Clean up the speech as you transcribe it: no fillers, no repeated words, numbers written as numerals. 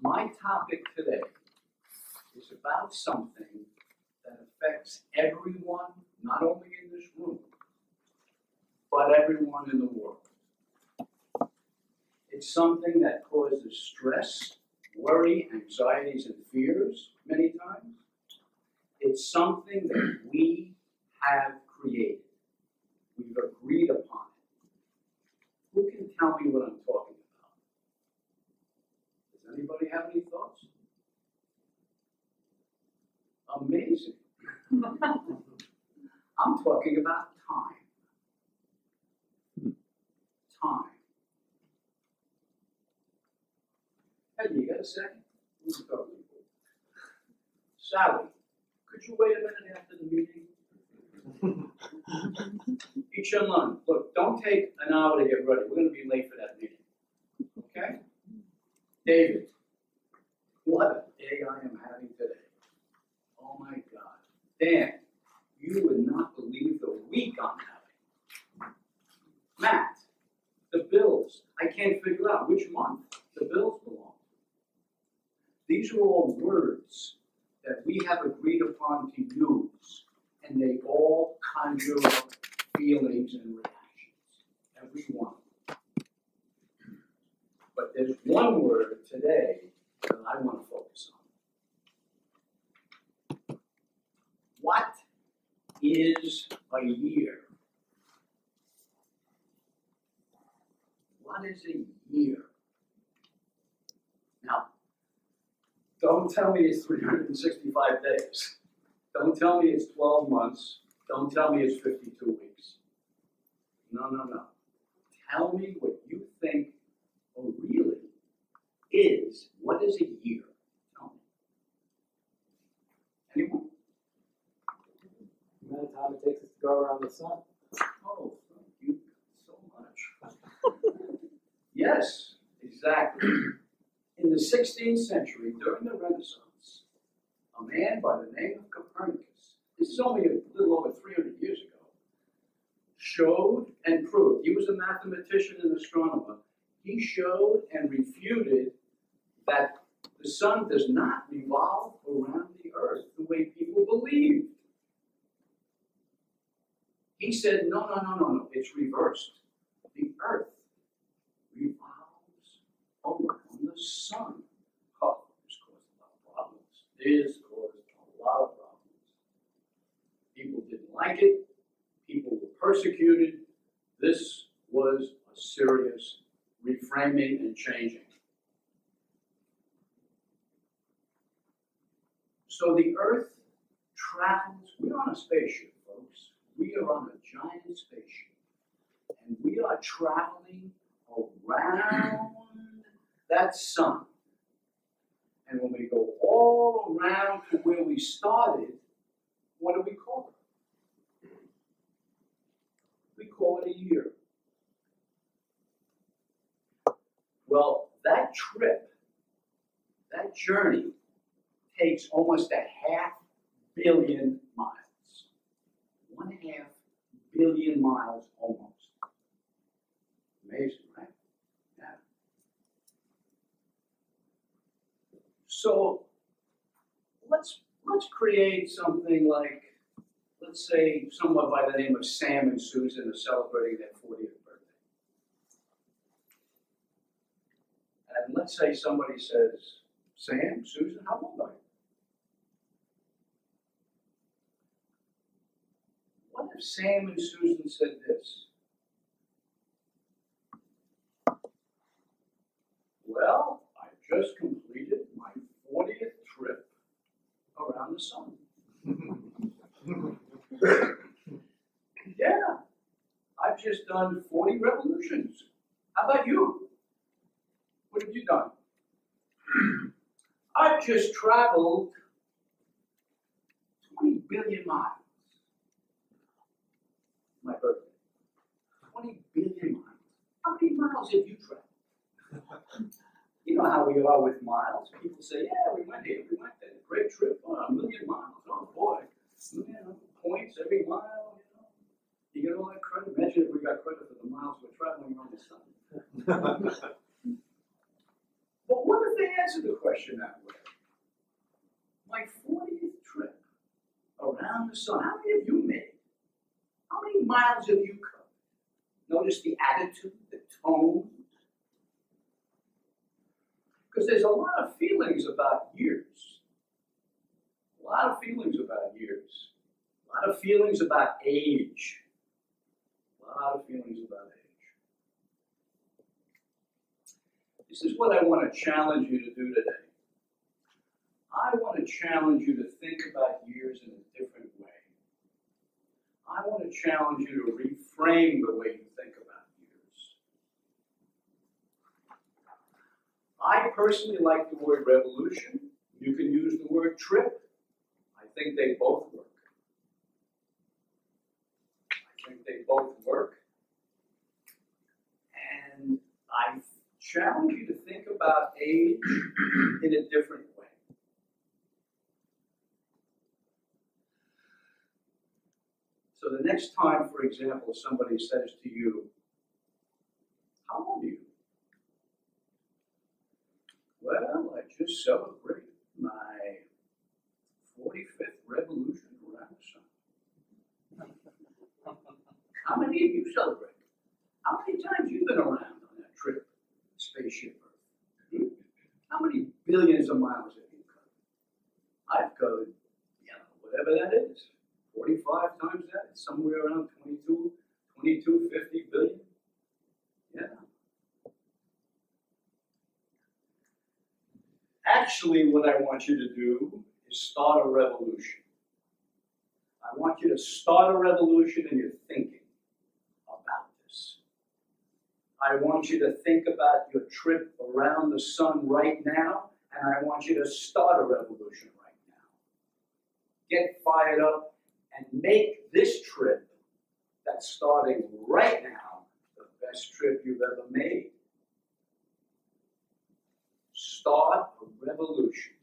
My topic today is about something that affects everyone, not only in this room, but everyone in the world. It's something that causes stress, worry, anxieties, and fears many times. It's something that we have created. We've agreed upon it. Who can tell me what I'm talking about? Does anybody have any thoughts? Amazing. I'm talking about time. Time. Hey, you got a second? Who's talking? Sally, could you wait a minute after the meeting? Eat your lunch. Look, don't take an hour to get ready. We're going to be late for that meeting. Okay? David, what a day I am having today. Oh my God. Dan, you would not believe the week I'm having. Matt, the bills. I can't figure out which month the bills belong to. These are all words that we have agreed upon to use, and they all conjure up feelings and reactions. Every one. But there's one word today that I want to focus on. What is a year? What is a year? Now, don't tell me it's 365 days. Don't tell me it's 12 months. Don't tell me it's 52 weeks. No, no, no. Tell me what you think really is. What is a year? Tell me. Anyone? The amount of time it takes us to go around the sun. Oh, thank you so much. Yes, exactly. In the 16th century, during the Renaissance, a man by the name of Copernicus, this is only a little over 300 years ago, showed and proved, he was a mathematician and astronomer, he showed and refuted that the sun does not revolve around the earth the way people believed. He said, no, it's reversed. The earth revolves around the sun. Oh, this caused a lot of problems. This caused a lot of problems. People didn't like it. People were persecuted. This was a serious reframing and changing. So the earth travels, we're on a spaceship, folks. We are on a giant spaceship. And we are traveling around that sun. And when we go all around to where we started, what do we call it? We call it a year. Well, that trip, that journey, takes almost 500 million miles. 1.5 billion miles almost. Amazing, right? Yeah. So let's create something like, let's say someone by the name of Sam and Susan are celebrating their 40th birthday. And let's say somebody says, Sam, Susan, how old are you? What if Sam and Susan said this? Well, I just completed my 40th trip around the sun. Yeah, I've just done 40 revolutions. How about you? What have you done? I've just traveled 20 billion miles. My birthday. 20 billion miles. How many miles have you traveled? You know how we are with miles. People say, yeah, we went here, we went there. Great trip. Oh, 1 million miles. Oh, boy. Points every mile, You get all that credit. Imagine if we got credit for the miles we're traveling around the sun. But what if they answer the question that way. My 40th trip around the sun. How many have you made? How many miles have you covered? Notice the attitude, the tone. Because there's a lot of feelings about years. A lot of feelings about years. A lot of feelings about age. A lot of feelings about age. This is what I want to challenge you to do today. I want to challenge you to think about years in a different way. I want to challenge you to reframe the way you think about years. I personally like the word revolution. You can use the word trip. I think they both work. I think they both work. And I challenge you to think about age in a different way. So the next time, for example, somebody says to you, how old are you? Well, I just celebrated my 45th revolution around the sun. How many of you celebrated? How many times you been around on that trip, spaceship Earth? How many billions of miles have you covered? I've covered, whatever that is. 45 times that, it's somewhere around 50 billion. Yeah. Actually, what I want you to do is start a revolution. I want you to start a revolution in your thinking about this. I want you to think about your trip around the sun right now, and I want you to start a revolution right now. Get fired up and make this trip that's starting right now the best trip you've ever made. Start a revolution.